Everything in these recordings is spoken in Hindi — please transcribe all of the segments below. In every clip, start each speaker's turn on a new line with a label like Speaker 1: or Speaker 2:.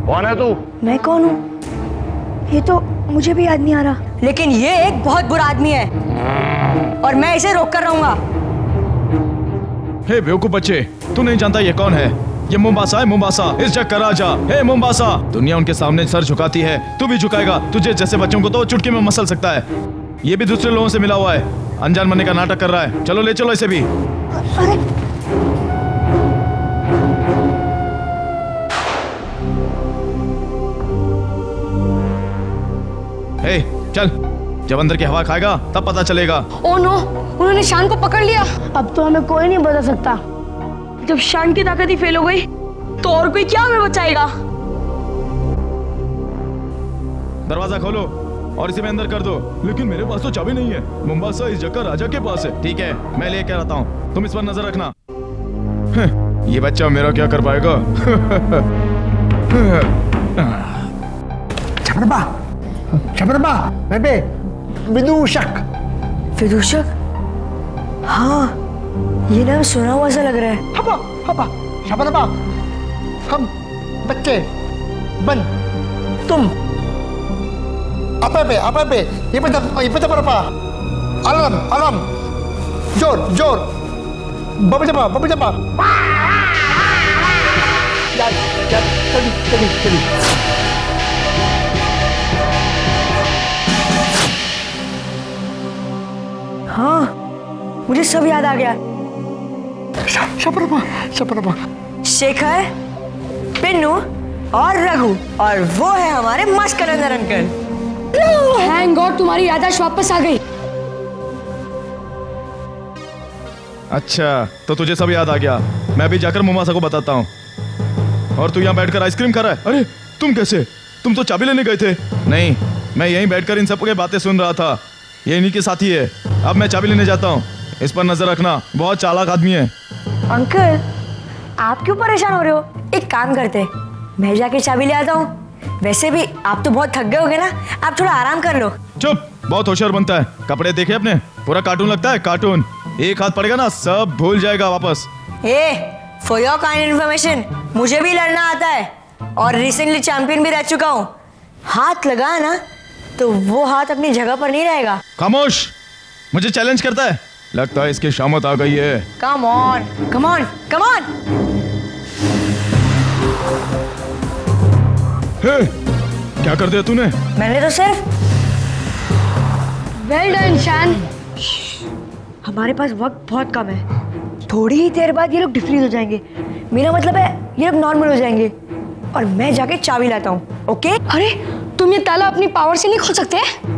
Speaker 1: कौन है तू?
Speaker 2: मैं कौन हूँ ये तो मुझे भी याद नहीं आ रहा, लेकिन ये एक बहुत बुरा आदमी है और मैं इसे रोक कर रहूंगा।
Speaker 3: हे बेवकूफ बच्चे, तू नहीं जानता ये कौन है? ये मुंबासा है, मुंबासा, इस जग का राजा। हे मुंबासा, दुनिया उनके सामने सर झुकाती है, तू भी झुकाएगा। तुझे जैसे बच्चों को तो चुटकी में मसल सकता है। ये भी दूसरे लोगों से मिला हुआ है, अनजान बनने का नाटक कर रहा है। चलो ले चलो इसे भी।
Speaker 2: अरे
Speaker 3: हे चल, जब अंदर की हवा खाएगा तब पता चलेगा।
Speaker 4: ओह नो, उन्होंने शान को पकड़ लिया।
Speaker 2: अब तो हमें कोई नहीं बचा सकता। जब शान की ताकत ही फेल हो गई तो और कोई क्या हमें बचाएगा?
Speaker 3: दरवाजा खोलो और इसे मैं अंदर कर दो। लेकिन मेरे पास तो चाबी नहीं है। मुंबासा इस जगह राजा के पास है। ठीक है, मैं लेकर आता हूँ, तुम इस पर नजर रखना। ये बच्चा मेरा क्या कर पाएगा?
Speaker 5: शबरबा, बेबे, विदूषक।
Speaker 2: विदूषक? हाँ, ये नाम सुना हुआ सा लग रहा है।
Speaker 5: हपा, हपा, शबरबा, हम बच्चे, बन, तुम, apa, ये पता परपा, alam, जोर, babu japa, चली।
Speaker 2: हाँ, मुझे सब याद आ गया।
Speaker 5: शबरबा,
Speaker 2: शेखर, पिन्नू और रघु, और वो है हमारे मस्त कलंदर अंकल।
Speaker 4: थैंक गॉड तुम्हारी याददाश्त वापस आ गई।
Speaker 3: अच्छा, तो तुझे सब याद आ गया। मैं भी जाकर मुंबासा को बताता हूँ। और तू यहाँ बैठकर आइसक्रीम खा रहा है? अरे तुम कैसे? तुम तो चाबी लेने गए थे। नहीं, मैं यहीं बैठकर इन सबके बातें सुन रहा था। ये इन्हीं के साथी है। अब मैं चाबी लेने जाता हूँ, इस पर नजर रखना, बहुत चालाक आदमी है।
Speaker 2: अंकल, आप क्यों परेशान हो रहे हो? एक काम करते, मैं जाके चाबी ले आता हूँ। वैसे भी आप तो बहुत थक गए होगे ना, आप थोड़ा आराम कर लो।
Speaker 3: चुप, बहुत होशियार बनता है। कपड़े देखे अपने? पूरा कार्टून लगता है, कार्टून। एक हाथ पड़ेगा ना, सब भूल जाएगा वापस।
Speaker 2: फॉर योर काइंड इन्फॉर्मेशन, मुझे भी लड़ना आता है और रिसेंटली चैंपियन भी रह चुका हूँ। हाथ लगाया ना तो वो हाथ अपनी जगह पर नहीं रहेगा।
Speaker 3: खामोश, मुझे चैलेंज करता है। लगता है इसकी शामत आ गई है।
Speaker 2: Come on, come on, come on.
Speaker 3: क्या कर दिया तूने?
Speaker 2: मैंने तो सिर्फ
Speaker 4: वेल डन शान।
Speaker 2: हमारे पास वक्त बहुत कम है, थोड़ी ही देर बाद ये लोग डिफ्रीज हो जाएंगे। मेरा मतलब है ये लोग नॉर्मल हो जाएंगे और मैं जाके चाबी लाता हूँ। ओके?
Speaker 4: अरे तुम ये ताला अपनी पावर से नहीं खोल सकते?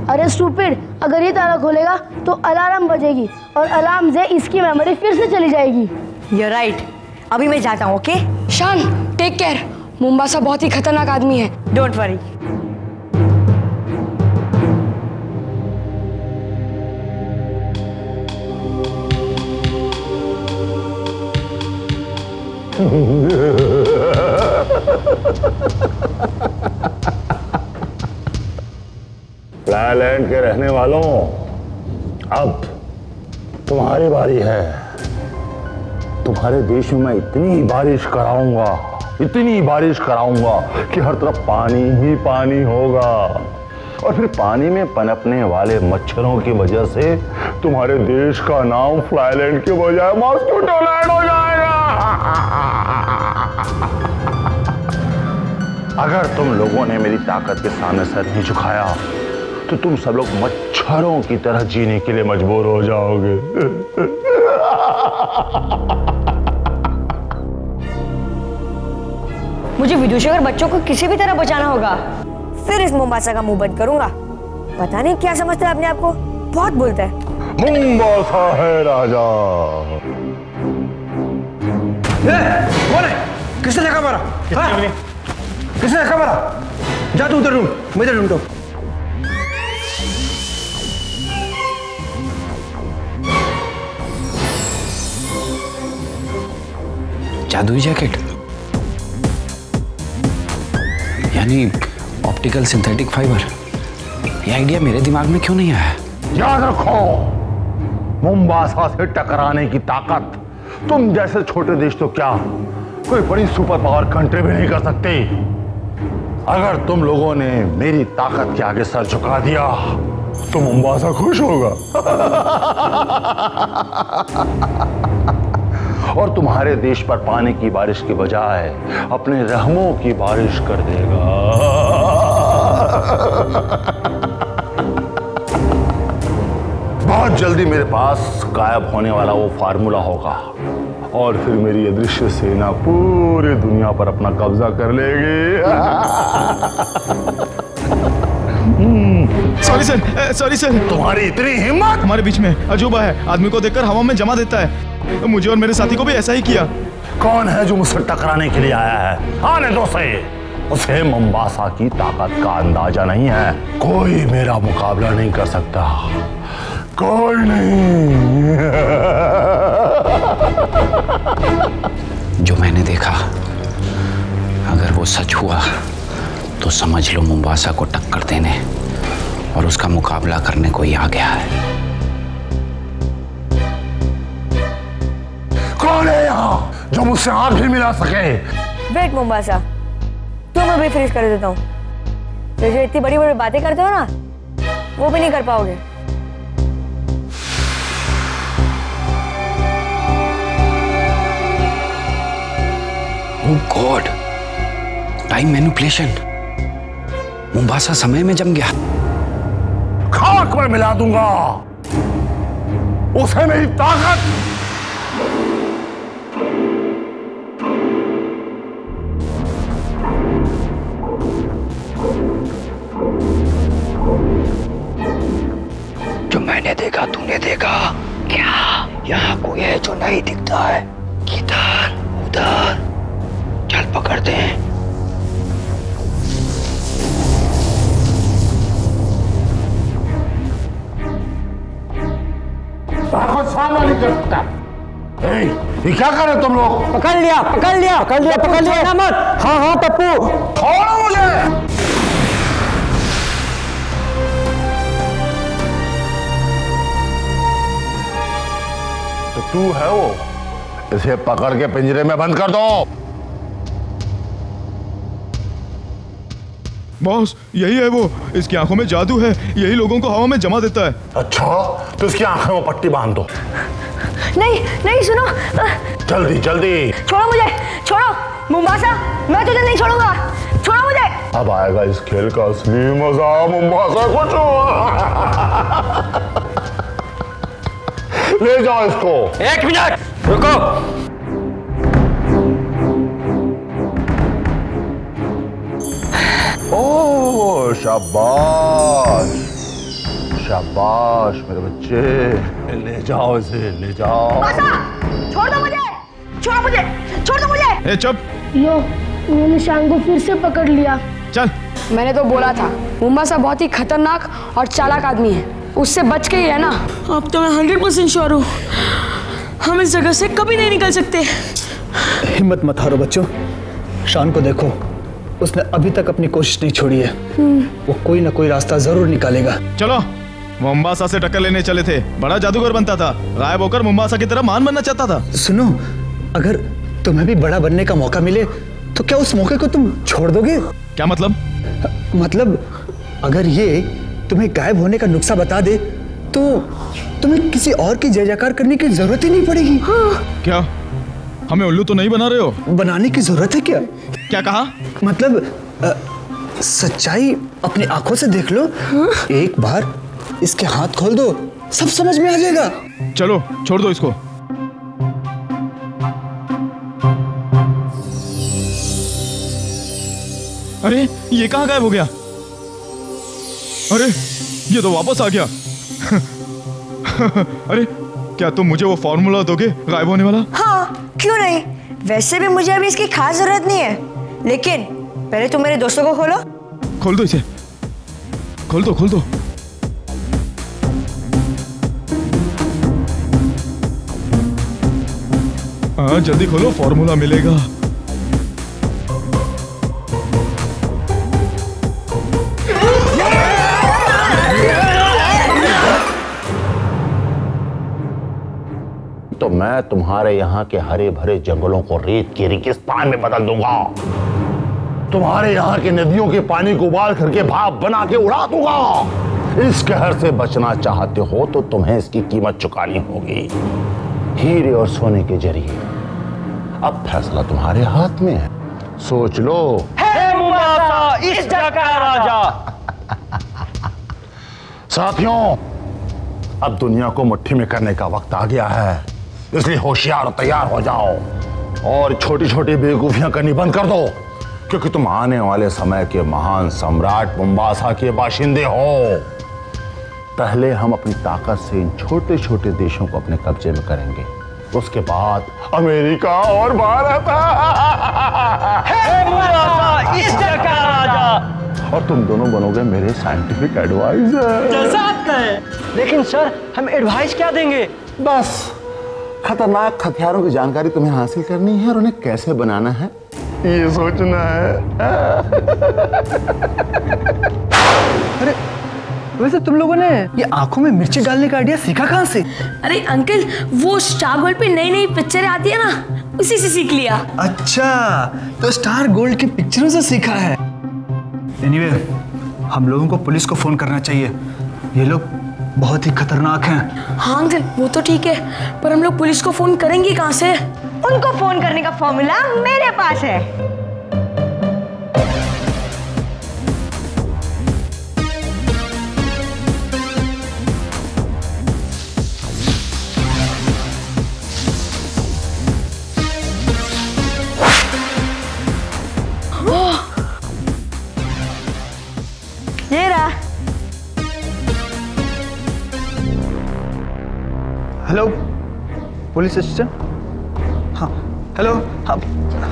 Speaker 6: अरे स्टूपिड, अगर ये ताला खोलेगा तो अलार्म बजेगी और अलार्म से इसकी मेमोरी फिर से चली जाएगी।
Speaker 2: You're right. अभी मैं जाता हूँ। ओके?
Speaker 4: शान, टेक केयर। मुंबासा बहुत ही खतरनाक आदमी है।
Speaker 2: Don't worry.
Speaker 1: फ्लाईलैंड के रहने वालों, अब तुम्हारी बारी है। तुम्हारे देश में मैं इतनी बारिश कराऊंगा कि हर तरफ पानी ही पानी होगा। और फिर पानी में पनपने वाले मच्छरों की वजह से तुम्हारे देश का नाम फ्लाईलैंड के बजाय मॉस्किटोलैंड हो जाएगा। अगर तुम लोगों ने मेरी ताकत के सामने सर नहीं झुकाया तो तुम सब लोग मच्छरों की तरह जीने के लिए मजबूर हो जाओगे।
Speaker 2: मुझे विदूषक और बच्चों को किसी भी तरह बचाना होगा, फिर इस मुंबासा का मुंह बंद करूंगा। पता नहीं क्या समझता है अपने आप को, बहुत बोलता है।
Speaker 1: मुंबासा है राजा।
Speaker 5: कौन है? किसने धक्का मारा? किसने धक्का मारा? जा तू उधर ढूंढ, मैं इधर ढूंढता हूं।
Speaker 7: जादुई जैकेट, यानी ऑप्टिकल सिंथेटिक फाइबर। ये आइडिया मेरे दिमाग में क्यों नहीं आया?
Speaker 1: याद रखो, मुंबासा से टकराने की ताकत तुम जैसे छोटे देश तो क्या, कोई बड़ी सुपर पावर कंट्री भी नहीं कर सकती। अगर तुम लोगों ने मेरी ताकत के आगे सर झुका दिया तो मुंबासा खुश होगा और तुम्हारे देश पर पानी की बारिश की बजाय अपने रहमों की बारिश कर देगा। बहुत जल्दी मेरे पास गायब होने वाला वो फार्मूला होगा और फिर मेरी अदृश्य सेना पूरी दुनिया पर अपना कब्जा कर लेगी।
Speaker 3: Sorry sir.
Speaker 1: तुम्हारी इतनी हिम्मत!
Speaker 3: हमारे बीच में अजूबा है, आदमी को देखकर हवा में जमा देता है। मुझे और मेरे साथी को भी ऐसा ही किया।
Speaker 1: कौन है जो मुझसे टकराने के लिए आया है? आने दो सही। उसे मुंबासा की ताकत का अंदाजा नहीं है। कोई मेरा मुकाबला नहीं कर सकता, कोई नहीं।
Speaker 7: जो मैंने देखा अगर वो सच हुआ तो समझ लो मुंबासा को टक्कर देने और उसका मुकाबला करने कोई आ गया है।
Speaker 1: कौन है यहाँ जो मुझसे हाथ भी मिला सके?
Speaker 2: वेट मुंबासा, तुम अभी फ्रीज कर देता हूँ। तो जो इतनी बड़ी बड़ी बातें करते हो ना, वो भी नहीं कर पाओगे।
Speaker 7: ओह गॉड, टाइम मैनिपुलेशन। मुंबासा समय में जम गया।
Speaker 1: खाक में मिला दूंगा उसे मेरी ताकत।
Speaker 7: जो मैंने देखा तूने देखा क्या? यहाँ कोई है जो नहीं दिखता है? किधर? उधर। चल पकड़ते हैं।
Speaker 1: सामना नहीं कर सकता। ये क्या कर रहे तुम लोग?
Speaker 5: पकड़ लिया मत। हाँ पप्पू,
Speaker 1: छोड़ो मुझे। तो तू है वो? इसे पकड़ के पिंजरे में बंद कर दो।
Speaker 3: बॉस, यही है वो। इसकी आंखों में जादू है, यही लोगों को हवा में जमा देता है।
Speaker 1: अच्छा, तो इसकी आंखों में पट्टी बांध दो।
Speaker 2: नहीं सुनो।
Speaker 1: जल्दी जल्दी।
Speaker 2: छोड़ो मुझे, छोड़ो मुंबासा, मैं तुझे नहीं छोड़ूंगा। छोड़ो मुझे।
Speaker 1: अब आएगा इस खेल का असली मजा। मुंबासा को ले जाओ इसको।
Speaker 5: 1 मिनट रुको।
Speaker 1: ओह शाबाश शाबाश मेरे बच्चे, ले जाओ इसे, ले जाओ।
Speaker 2: छोड़ दो मुझे, छोड़ मुझे, छोड़ दो मुझे।
Speaker 3: ए चुप।
Speaker 6: लो, उन्होंने शान को फिर से पकड़ लिया।
Speaker 3: चल।
Speaker 4: मैंने तो बोला था मुंबासा बहुत ही खतरनाक और चालाक आदमी है, उससे बच के ही रहना।
Speaker 8: अब तो मैं 100% श्योर हूँ, हम इस जगह से कभी नहीं निकल सकते।
Speaker 9: हिम्मत मत हारो बच्चों, शान को देखो, उसने अभी तक अपनी कोशिश नहीं छोड़ी है। वो कोई ना कोई रास्ता जरूर निकालेगा।
Speaker 3: चलो, मुंबासा से टक्कर लेने चले थे, बड़ा जादूगर बनता था, गायब होकर मुंबासा की तरह महान बनना चाहता था।
Speaker 9: सुनो, अगर तुम्हें भी बड़ा बनने का मौका मिले तो क्या उस मौके को तुम छोड़ दोगे?
Speaker 3: क्या मतलब?
Speaker 9: मतलब अगर ये तुम्हें गायब होने का नुस्खा बता दे तो तुम्हें किसी और की जय जयकार करने की जरूरत ही नहीं पड़ेगी।
Speaker 3: क्या हमें उल्लू तो नहीं बना रहे हो?
Speaker 9: बनाने की जरूरत है क्या?
Speaker 3: क्या कहा?
Speaker 9: मतलब सच्चाई अपनी आंखों से देख लो। एक बार इसके हाथ खोल दो, सब समझ में आ जाएगा।
Speaker 3: चलो छोड़ दो इसको। अरे ये कहाँ गायब हो गया? अरे ये तो वापस आ गया। अरे क्या तुम मुझे वो फॉर्मूला दोगे गायब होने वाला?
Speaker 2: हाँ, क्यों नहीं। वैसे भी मुझे अभी इसकी खास जरूरत नहीं है, लेकिन पहले तुम मेरे दोस्तों को खोलो।
Speaker 3: खोल दो इसे, खोल दो खोल दो। हाँ जल्दी खोलो, फॉर्मूला मिलेगा।
Speaker 1: तो मैं तुम्हारे यहाँ के हरे भरे जंगलों को रेत के रेगिस्तान में बदल दूंगा। तुम्हारे यहाँ की नदियों के पानी को उबाल करके भाप बना के उड़ा दूंगा। इस कहर से बचना चाहते हो तो तुम्हें इसकी कीमत चुकानी होगी, हीरे और सोने के जरिए। अब फैसला तुम्हारे हाथ में है, सोच लो।
Speaker 5: हे मुंबासा, इस जगह का राजा।
Speaker 1: साथियों, अब दुनिया को मुट्ठी में करने का वक्त आ गया है, इसलिए होशियार और तैयार हो जाओ और छोटी छोटी बेवकूफियां करनी बंद कर दो, क्योंकि तुम आने वाले समय के महान सम्राट मुंबासा के बाशिंदे हो। पहले हम अपनी ताकत से इन छोटे छोटे देशों को अपने कब्जे में करेंगे, उसके बाद अमेरिका और भारत।
Speaker 5: हे मुंबासा, इस जगह का राजा।
Speaker 1: और तुम दोनों बनोगे मेरे साइंटिफिक एडवाइजर।
Speaker 5: जैसा आप कहें। लेकिन सर, हम एडवाइस क्या देंगे?
Speaker 1: बस खतरनाक हथियारों की जानकारी तुम्हें हासिल करनी है और उन्हें कैसे बनाना है ये सोचना है।
Speaker 9: अरे वैसे तुम लोगों ने ये आंखों में मिर्ची डालने का आइडिया सीखा कहाँ से?
Speaker 8: अरे अंकल, वो स्टार गोल्ड पे नई नई पिक्चरें आती है ना, उसी से सीख लिया।
Speaker 9: अच्छा, तो स्टार गोल्ड की पिक्चरों से सीखा है। एनीवे, हम लोगों को पुलिस को फोन करना चाहिए, ये लोग बहुत ही खतरनाक हैं।
Speaker 8: हाँ अंकल, वो तो ठीक है, पर हम लोग पुलिस को फोन करेंगे कहाँ से?
Speaker 2: उनको फोन करने का फॉर्मूला मेरे पास है। ये रहा।
Speaker 9: Hello, police station. हाँ, हेलो। हाँ,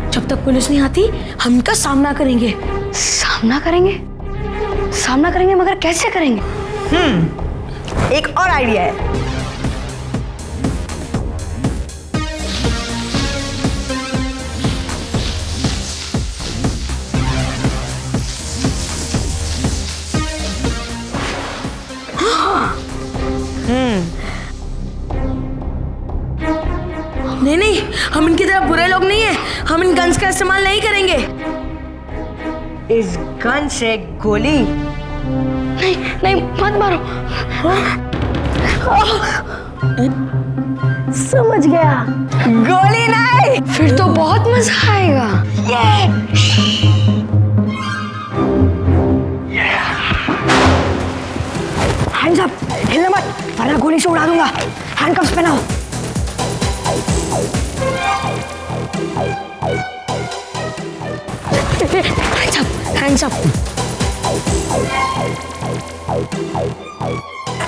Speaker 8: जब तक पुलिस नहीं आती हम इनका सामना करेंगे।
Speaker 6: सामना करेंगे? सामना करेंगे, मगर कैसे करेंगे?
Speaker 2: एक और आइडिया है।
Speaker 8: नहीं नहीं, हम इनकी तरह बुरे लोग नहीं हैं, हम इन गन्स का इस्तेमाल नहीं करेंगे।
Speaker 2: इस गन से गोली?
Speaker 6: नहीं नहीं, मत मारो। समझ गया,
Speaker 2: गोली नहीं।
Speaker 6: फिर तो बहुत मजा आएगा।
Speaker 2: हैंड्स अप, हिलना मत वरना गोली से उड़ा दूंगा। हैंडकफ्स पहनाओ।
Speaker 8: Hands up,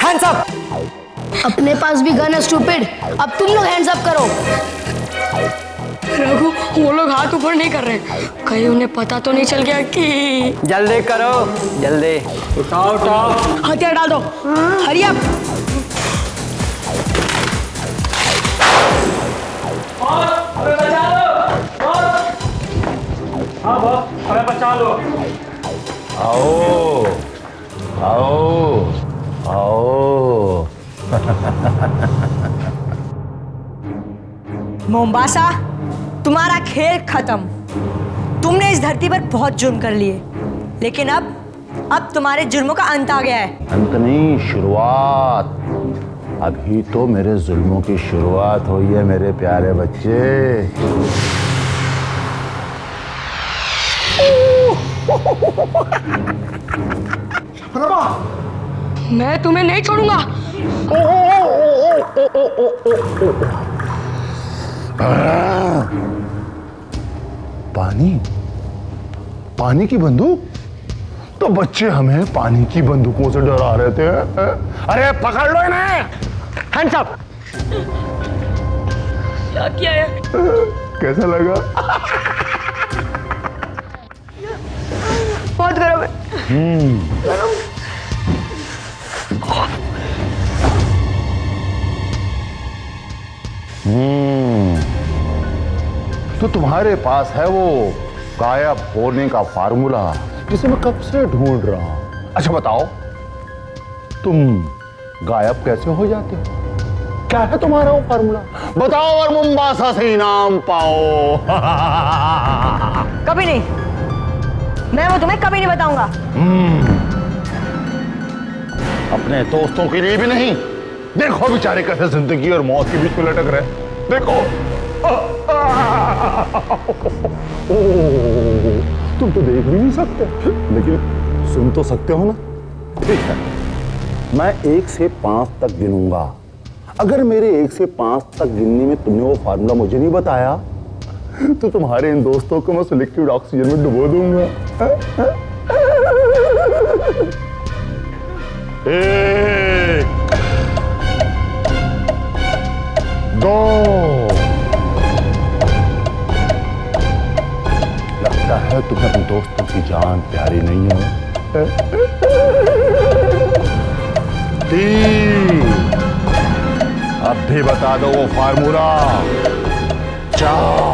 Speaker 2: hands up.
Speaker 6: अपने पास भी गन है स्टूपिड, अब तुम लोग हैंड्स अप करो।
Speaker 8: रघु, वो लोग हाथ ऊपर नहीं कर रहे, कहीं उन्हें पता तो नहीं चल गया कि।
Speaker 5: जल्दी करो, जल्दी। उठाओ उठाओ,
Speaker 2: हथियार डाल दो। Hurry up.
Speaker 5: हाँ बॉस, हमें बचा लो।
Speaker 1: आओ आओ आओ।
Speaker 2: मोम्बासा, तुम्हारा खेल खत्म। तुमने इस धरती पर बहुत जुर्म कर लिए, लेकिन अब तुम्हारे जुर्मों का अंत आ गया है।
Speaker 1: अंत नहीं, शुरुआत। अभी तो मेरे जुल्मों की शुरुआत हुई है मेरे प्यारे बच्चे।
Speaker 8: मैं तुम्हें नहीं छोड़ूंगा।
Speaker 1: पानी? पानी की बंदूक? तो बच्चे हमें पानी की बंदूकों से डरा रहे थे। अरे पकड़ लो इन्हें।
Speaker 5: Hands up.
Speaker 8: क्या किया है?
Speaker 1: कैसा लगा?
Speaker 2: बहुत गरम है।
Speaker 1: तो तुम्हारे पास है वो गायब होने का फार्मूला जिसे मैं कब से ढूंढ रहा हूं। अच्छा बताओ, तुम गायब कैसे हो जाते हो? क्या है तुम्हारा वो फार्मूला? बताओ और मुंबासा से इनाम पाओ।
Speaker 2: कभी नहीं। मैं वो तुम्हें कभी नहीं बताऊंगा।
Speaker 1: अपने दोस्तों के लिए भी नहीं। देखो बेचारे कैसे जिंदगी और मौत के बीच में लटक रहे। देखो तुम तो देख भी नहीं सकते, लेकिन सुन तो सकते हो ना। ठीक है, मैं 1 से 5 तक गिनूंगा। अगर मेरे 1 से 5 तक गिनने में तुमने वो फार्मूला मुझे नहीं बताया तो तुम्हारे इन दोस्तों को मैं लिक्विड ऑक्सीजन में डुबो दूंगा। 1 2 लगता है तुम्हें अपने दोस्तों की जान प्यारी नहीं है। 3 अब भी बता दो वो फार्मूला। 4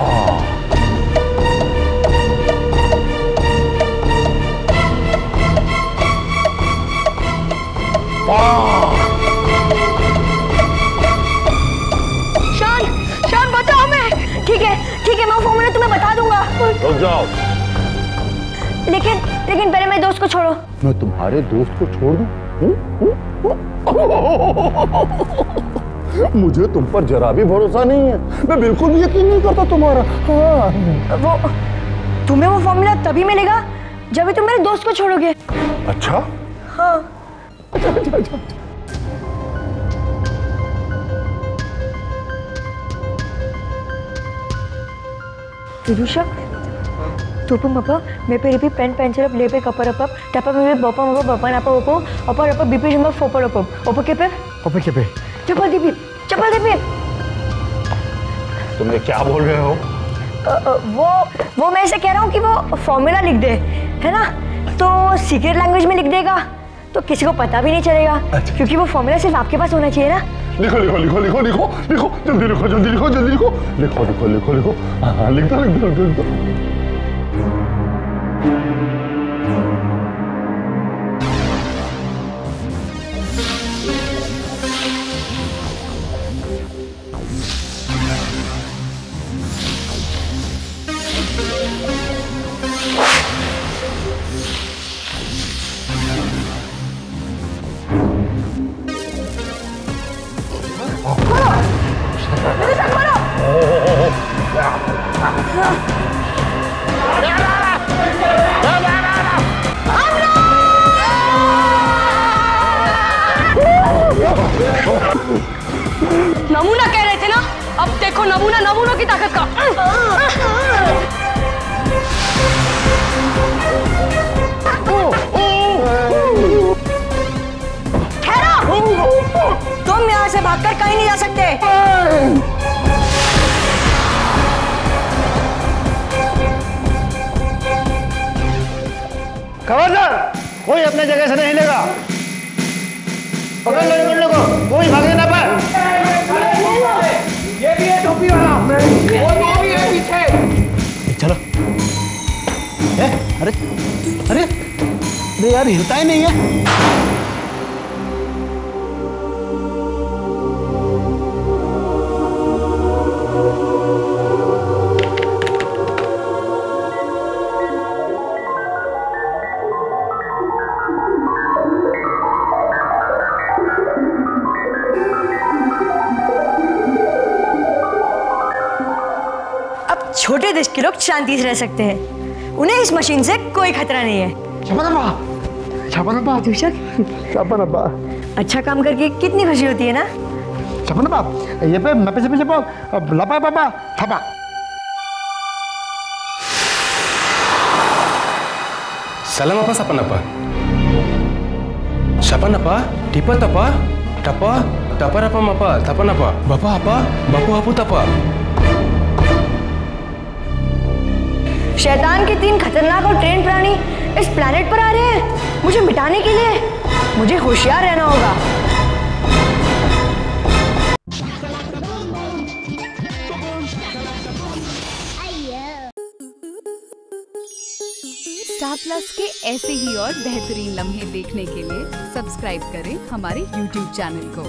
Speaker 2: शान बचाओ मैं। ठीक है मैं वो फॉर्मूला तुम्हें बता दूंगा।
Speaker 1: रुक जाओ।
Speaker 2: लेकिन पहले मेरे दोस्त को छोड़ो।
Speaker 1: मैं तुम्हारे दोस्त को छोड़ दूं? मुझे तुम पर जरा भी भरोसा नहीं है। मैं बिल्कुल भी यकीन नहीं करता तुम्हारा। हाँ।
Speaker 2: तुम्हें वो फॉर्मूला तभी मिलेगा जब भी तुम मेरे दोस्त को छोड़ोगे।
Speaker 1: अच्छा?
Speaker 2: हाँ।
Speaker 1: अच्छा।
Speaker 2: विदुषा, तुपु Mopa मेपे Ripi pen pencil लेपे Kapoor up टपा मेपे बपा मपा बपा नापा ओपो अपर अप बीपी जंबा फोपर अप ओपो केपे चपल दीपी
Speaker 1: तुम क्या बोल रहे हो?
Speaker 2: वो मैं ऐसे कह रहा हूँ कि वो फॉर्मूला लिख दे, है ना? तो सीक्रेट लैंग्वेज में लिख देगा तो किसी को पता भी नहीं चलेगा। अच्छा। क्योंकि वो फॉर्मूला सिर्फ आपके पास होना चाहिए ना।
Speaker 1: लिखो जल्दी लिखो। हाँ, लिख दो।
Speaker 4: नमूना कह रहे थे ना, अब देखो नमूनों की ताकत का।
Speaker 2: ठहरो, तुम यहाँ से भागकर कहीं नहीं जा सकते।
Speaker 5: खबरदार, कोई अपने जगह से नहीं हिलेगा। पकड़ लो को, कोई भागने ना पाए। ये भी है टोपी वाला, वो भी है पीछे। चलो। अरे यार, हिलता ही नहीं है।
Speaker 2: छोटे देश के लोग शांति से रह सकते हैं, उन्हें इस मशीन से कोई खतरा नहीं है।
Speaker 5: शपनप्पा।
Speaker 2: अच्छा काम करके कितनी खुशी होती है ना।
Speaker 5: शपनप्पा, ये पे मैं पीछे लपा पापा थपा।
Speaker 10: सलाम apa Sapanappa? Sapanappa? Tipa tapa? Tapa? Tapar apa mapa? Tapanappa? Bapa apa? Bapu apu tapa?
Speaker 2: शैतान के 3 खतरनाक और ट्रेन प्राणी इस प्लेनेट पर आ रहे हैं मुझे मिटाने के लिए। मुझे होशियार रहना होगा।
Speaker 11: स्टार प्लस के ऐसे ही और बेहतरीन लम्हे देखने के लिए सब्सक्राइब करें हमारे YouTube चैनल को।